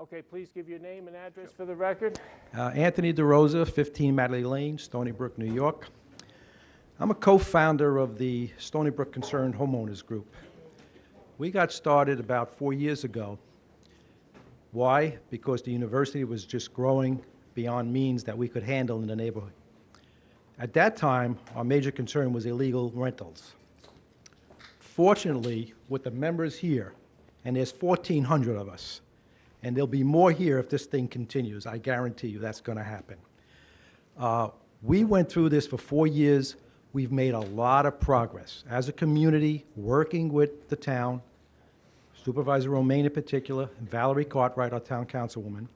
Okay, please give your name and address for the record. Anthony DeRosa, 15 Madley Lane, Stony Brook, New York. I'm a co-founder of the Stony Brook Concerned Homeowners Group. We got started about 4 years ago. Why? Because the university was just growing beyond means that we could handle in the neighborhood. At that time, our major concern was illegal rentals. Fortunately, with the members here, and there's 1,400 of us, and there'll be more here if this thing continues. I guarantee you that's going to happen. We went through this for 4 years. We've made a lot of progress. As a community, working with the town, Supervisor Romaine in particular, and Valerie Cartwright, our town councilwoman,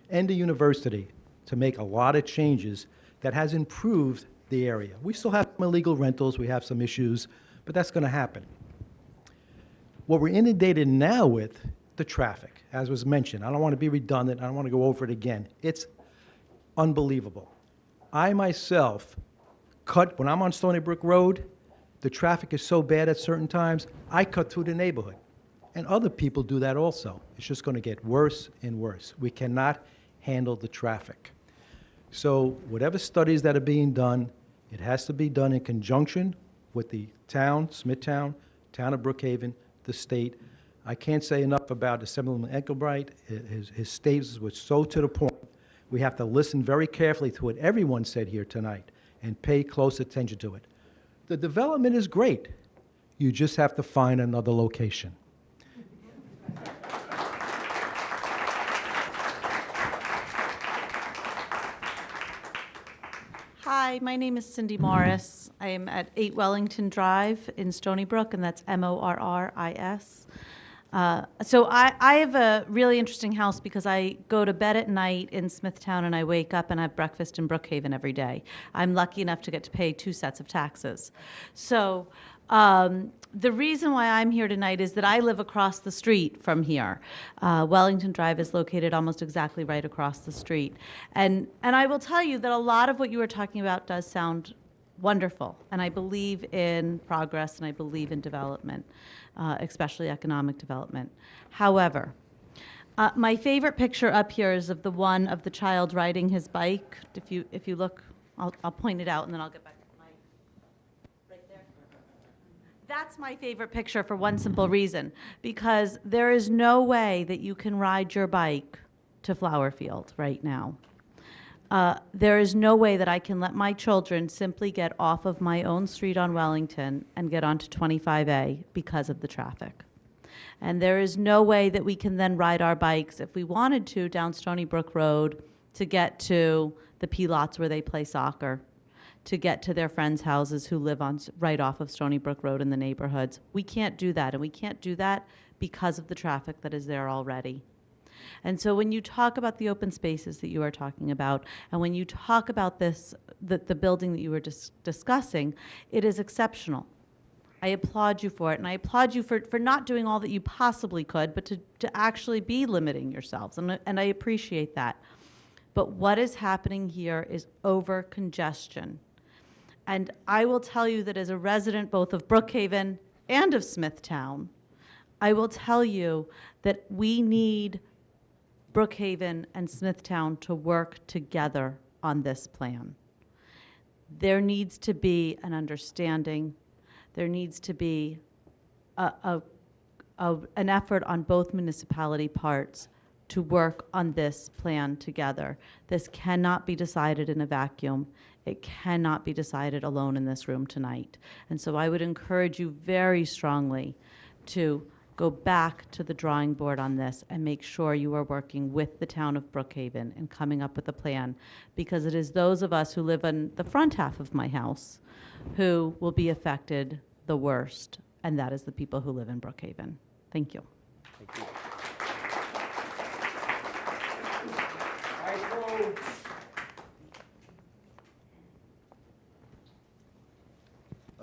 and the university to make a lot of changes that has improved the area. We still have some illegal rentals, we have some issues, but that's going to happen. What we're inundated now with, the traffic, as was mentioned. I don't want to be redundant. I don't want to go over it again. It's unbelievable. I myself when I'm on Stony Brook Road, the traffic is so bad at certain times, I cut through the neighborhood. And other people do that also. It's just going to get worse and worse. We cannot handle the traffic. So whatever studies that are being done, it has to be done in conjunction with the town, Smithtown, town of Brookhaven, the state. I can't say enough about Assemblyman Enkelbright. His statements were so to the point. We have to listen very carefully to what everyone said here tonight and pay close attention to it. The development is great. You just have to find another location. Hi, my name is Cindy Morris. I am at 8 Wellington Drive in Stony Brook, and that's Morris. So I have a really interesting house because I go to bed at night in Smithtown and I wake up and have breakfast in Brookhaven every day. I'm lucky enough to get to pay 2 sets of taxes. So the reason why I'm here tonight is that I live across the street from here. Wellington Drive is located almost exactly right across the street. And I will tell you that a lot of what you were talking about does sound wonderful. And I believe in progress and I believe in development. Especially economic development. However, my favorite picture up here is of the child riding his bike. If you look, I'll point it out and then I'll get back to the mic. Right there. That's my favorite picture for one simple reason, because there is no way that you can ride your bike to Flowerfield right now. There is no way that I can let my children simply get off of my own street on Wellington and get onto 25A because of the traffic. And there is no way that we can then ride our bikes, if we wanted to, down Stony Brook Road to get to the P-lots where they play soccer, to get to their friends' houses who live on right off of Stony Brook Road in the neighborhoods. We can't do that, and we can't do that because of the traffic that is there already. And so when you talk about the open spaces that you are talking about, and when you talk about this, the building that you were discussing, it is exceptional. I applaud you for it, and I applaud you for not doing all that you possibly could, but to actually be limiting yourselves, and I appreciate that. But what is happening here is over-congestion. And I will tell you that as a resident both of Brookhaven and of Smithtown, I will tell you that we need Brookhaven and Smithtown to work together on this plan. There needs to be an understanding. There needs to be an effort on both municipality parts to work on this plan together. This cannot be decided in a vacuum. It cannot be decided alone in this room tonight. And so I would encourage you very strongly to go back to the drawing board on this and make sure you are working with the town of Brookhaven and coming up with a plan, because it is those of us who live in the front half of my house who will be affected the worst, and that is the people who live in Brookhaven. Thank you. Thank you.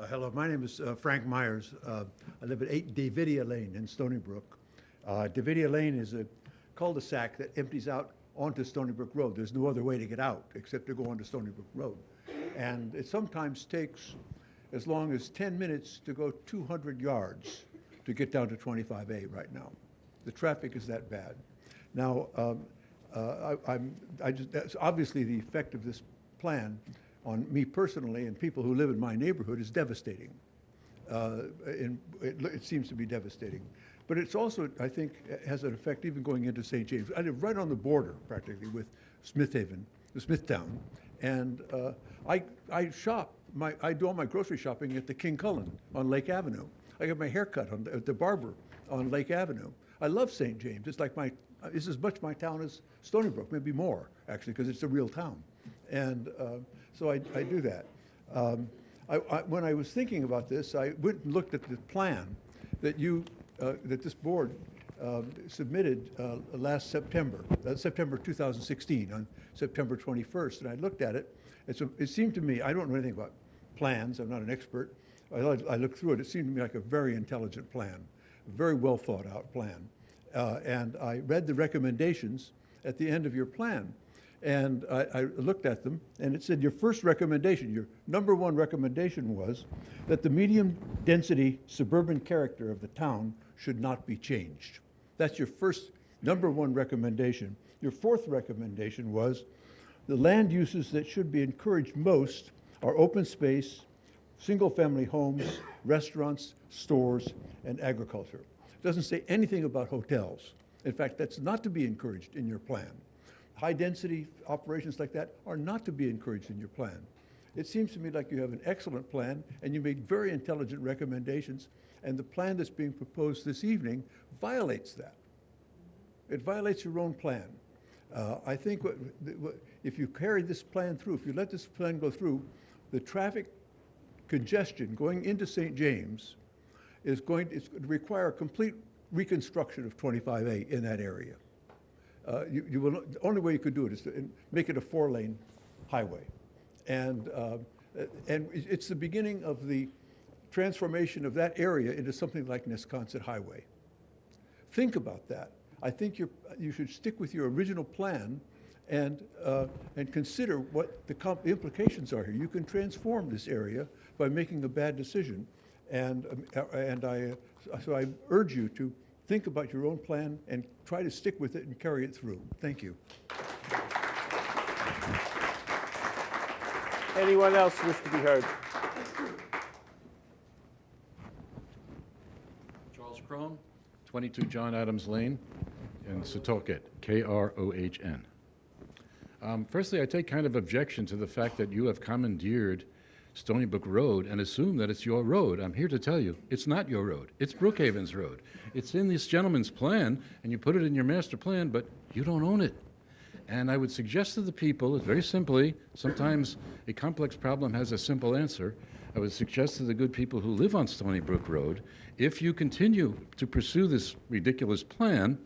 Hello, my name is Frank Myers. I live at 8 Davidia Lane in Stony Brook. Davidia Lane is a cul-de-sac that empties out onto Stony Brook Road. There's no other way to get out except to go onto Stony Brook Road. And it sometimes takes as long as 10 minutes to go 200 yards to get down to 25A right now. The traffic is that bad. Now, that's obviously the effect of this plan on me personally and people who live in my neighborhood is devastating. It seems to be devastating. But it's also, I think, has an effect even going into St. James. I live right on the border, practically, with Smithtown, and I shop. I do all my grocery shopping at the King Cullen on Lake Avenue. I get my hair cut at the barber on Lake Avenue. I love St. James. It's like it's as much my town as Stony Brook, maybe more, actually, because it's a real town. And so I do that. When I was thinking about this, I went and looked at the plan that that this board submitted last September, September 2016, on September 21st, and I looked at it. It seemed to me, I don't know anything about plans, I'm not an expert. I looked through it, it seemed to me like a very intelligent plan, a very well thought out plan. And I read the recommendations at the end of your plan. And I looked at them, and it said your first recommendation, your number one recommendation was that the medium-density suburban character of the town should not be changed. That's your first number one recommendation. Your fourth recommendation was the land uses that should be encouraged most are open space, single-family homes, restaurants, stores, and agriculture. It doesn't say anything about hotels. In fact, that's not to be encouraged in your plan. High-density operations like that are not to be encouraged in your plan. It seems to me like you have an excellent plan, and you made very intelligent recommendations, and the plan that's being proposed this evening violates that. It violates your own plan. I think if you carry this plan through, if you let this plan go through, the traffic congestion going into St. James is going to require a complete reconstruction of 25A in that area. The only way you could do it is to make it a 4-lane highway. And it's the beginning of the transformation of that area into something like Nesconset Highway. Think about that. I think you should stick with your original plan and consider what the implications are here. You can transform this area by making a bad decision. So I urge you to think about your own plan and try to stick with it and carry it through. Thank you. Anyone else wish to be heard? Charles Crone, 22 John Adams Lane in Setauket, Krohn. Firstly, I take kind of objection to the fact that you have commandeered Stony Brook Road and assume that it's your road. I'm here to tell you, it's not your road. It's Brookhaven's road. It's in this gentleman's plan, and you put it in your master plan, but you don't own it. And I would suggest to the people, very simply, sometimes a complex problem has a simple answer. I would suggest to the good people who live on Stony Brook Road, if you continue to pursue this ridiculous plan,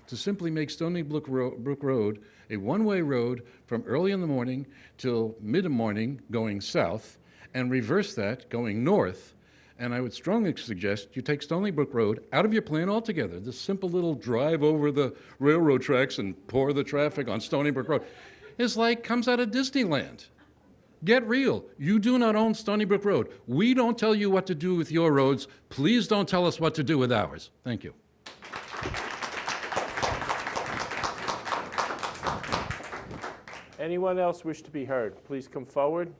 to simply make Stony Brook Road a one-way road from early in the morning till mid-morning going south, and reverse that going north. And I would strongly suggest you take Stony Brook Road out of your plan altogether. This simple little drive over the railroad tracks and pour the traffic on Stony Brook Road is like comes out of Disneyland. Get real. You do not own Stony Brook Road. We don't tell you what to do with your roads. Please don't tell us what to do with ours. Thank you. Anyone else wish to be heard? Please come forward.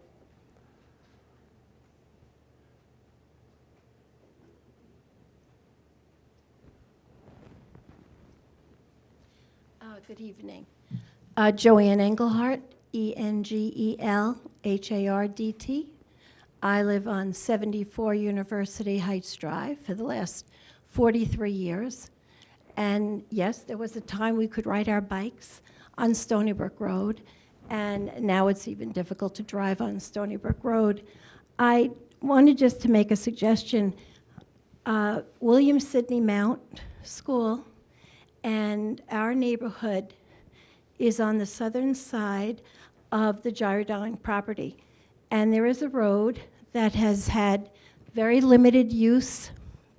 Good evening. Joanne Engelhardt, Engelhardt. I live on 74 University Heights Drive for the last 43 years. And yes, there was a time we could ride our bikes on Stony Brook Road, and now it's even difficult to drive on Stony Brook Road. I wanted just to make a suggestion. William Sidney Mount School and our neighborhood is on the southern side of the Gyrodine property. And there is a road that has had very limited use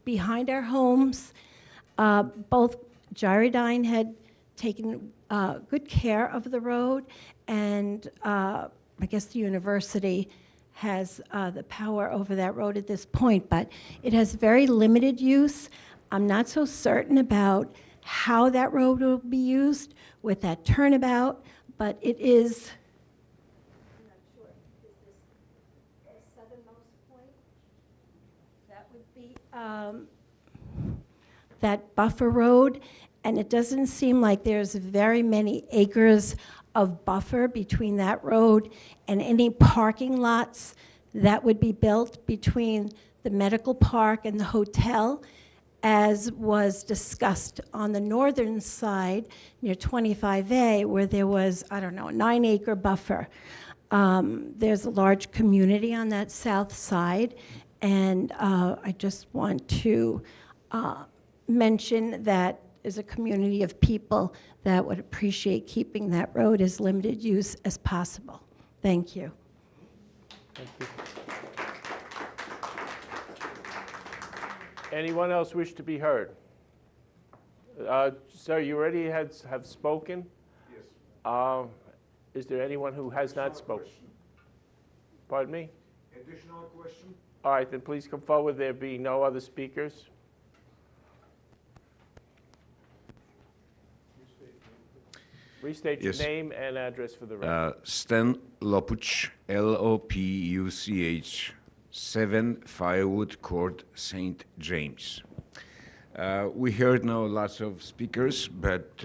behind our homes. Both Gyrodine had taken good care of the road, and I guess the university has the power over that road at this point, but it has very limited use. I'm not so certain about how that road will be used with that turnabout, but it is, I'm not sure, is this the southernmost point? That would be that buffer road, and it doesn't seem like there's very many acres of buffer between that road and any parking lots that would be built between the medical park and the hotel, as was discussed on the northern side near 25A, where there was, I don't know, a 9-acre buffer. There's a large community on that south side, and I just want to mention that is a community of people that would appreciate keeping that road as limited use as possible. Thank you. Thank you. Anyone else wish to be heard? Sir, you already have spoken? Yes. Is there anyone who has not spoken? Pardon me? Additional question? All right, then please come forward. There being no other speakers. Restate your Yes. name and address for the record. Stan Lopuch, Lopuch, 7 Firewood Court, St. James. We heard now lots of speakers, but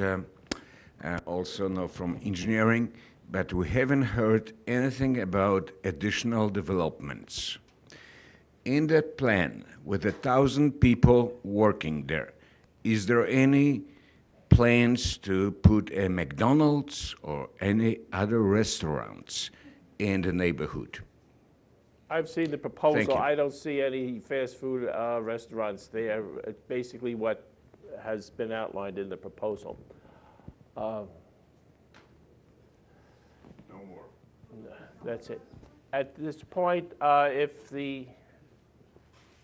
also now from engineering, but we haven't heard anything about additional developments. In that plan, with 1,000 people working there, is there any plans to put a McDonald's or any other restaurants in the neighborhood? I've seen the proposal. Thank you. I don't see any fast food restaurants there. It's basically what has been outlined in the proposal. No more. That's it. At this point, if the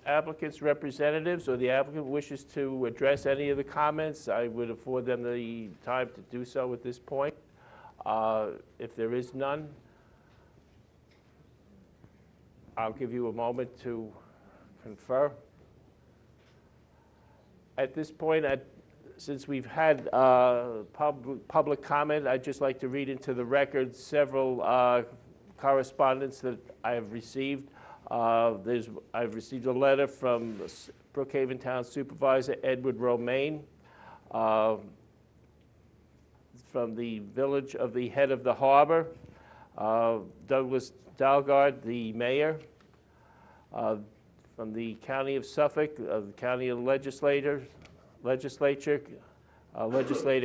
applicant's representatives or the applicant wishes to address any of the comments, I would afford them the time to do so at this point. If there is none, I'll give you a moment to confer. At this point, since we've had public comment, I'd just like to read into the record several correspondence that I have received. I've received a letter from Brookhaven Town Supervisor Edward Romaine, from the Village of the Head of the Harbor, Douglas Dalgard, the mayor, from the County of Suffolk, the County Legislature, Legislator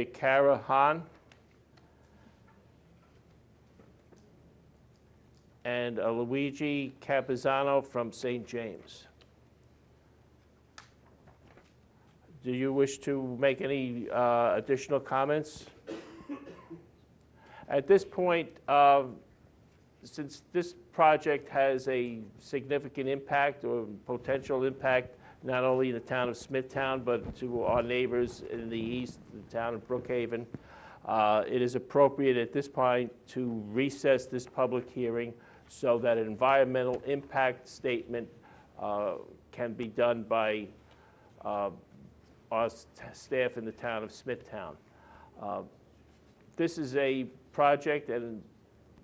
Kara Hahn, and Luigi Capizzano from St. James. Do you wish to make any additional comments? At this point, since this project has a significant impact or potential impact, not only in the town of Smithtown, but to our neighbors in the east, the town of Brookhaven, it is appropriate at this point to recess this public hearing so that an environmental impact statement can be done by our staff in the town of Smithtown. This is a project, and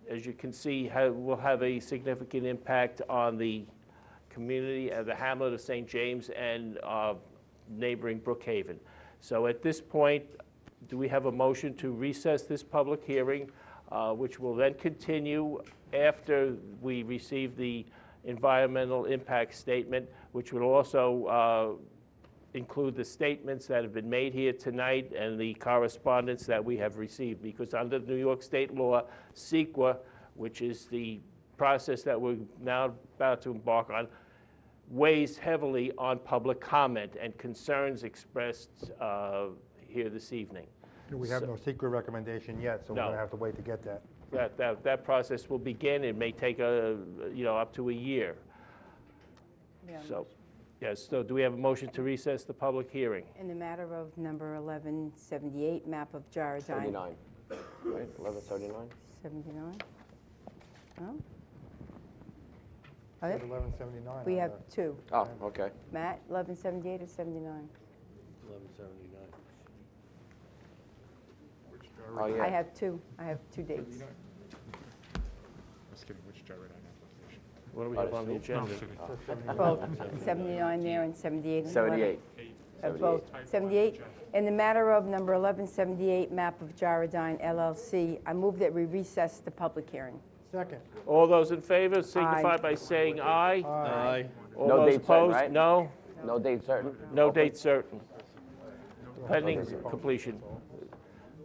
as you can see, will have a significant impact on the community of the hamlet of St. James and neighboring Brookhaven. So at this point, do we have a motion to recess this public hearing, which will then continue after we receive the environmental impact statement, which will also include the statements that have been made here tonight and the correspondence that we have received, because under New York State law, CEQA, which is the process that we're now about to embark on, weighs heavily on public comment and concerns expressed here this evening. We have no secret recommendation yet, so we're No. going to have to wait to get that. That process will begin. It may take up to a year. So, yes. So, do we have a motion to recess the public hearing? In the matter of number 1178, map of Jaredine. 39, right? 1139? 79? Oh, What? Said 1179. We on have there. two. Oh, okay. Matt, 1178 or 79? Oh, I yeah. have two. I have two dates. Just kidding, which Jared application? What do we have on the agenda? Both, 79 there and 78 and 11. 78. Both, 78. In the matter of number 1178, map of Jaredine LLC, I move that we recess the public hearing. Second. All those in favor signify by saying aye. Aye. All No those date certain, opposed, right? no. No date certain? No date certain. Pending completion.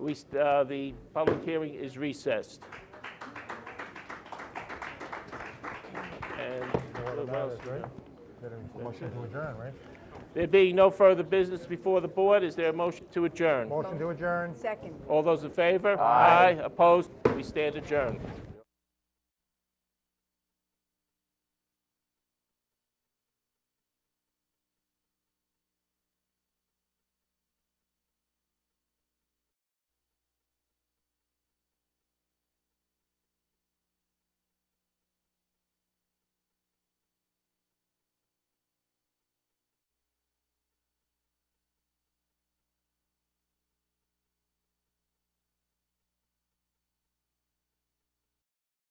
The public hearing is recessed. And what else? Motion to adjourn, right? There being no further business before the board, is there a motion to adjourn? Motion to adjourn. Second. All those in favor? Aye. Opposed? We stand adjourned.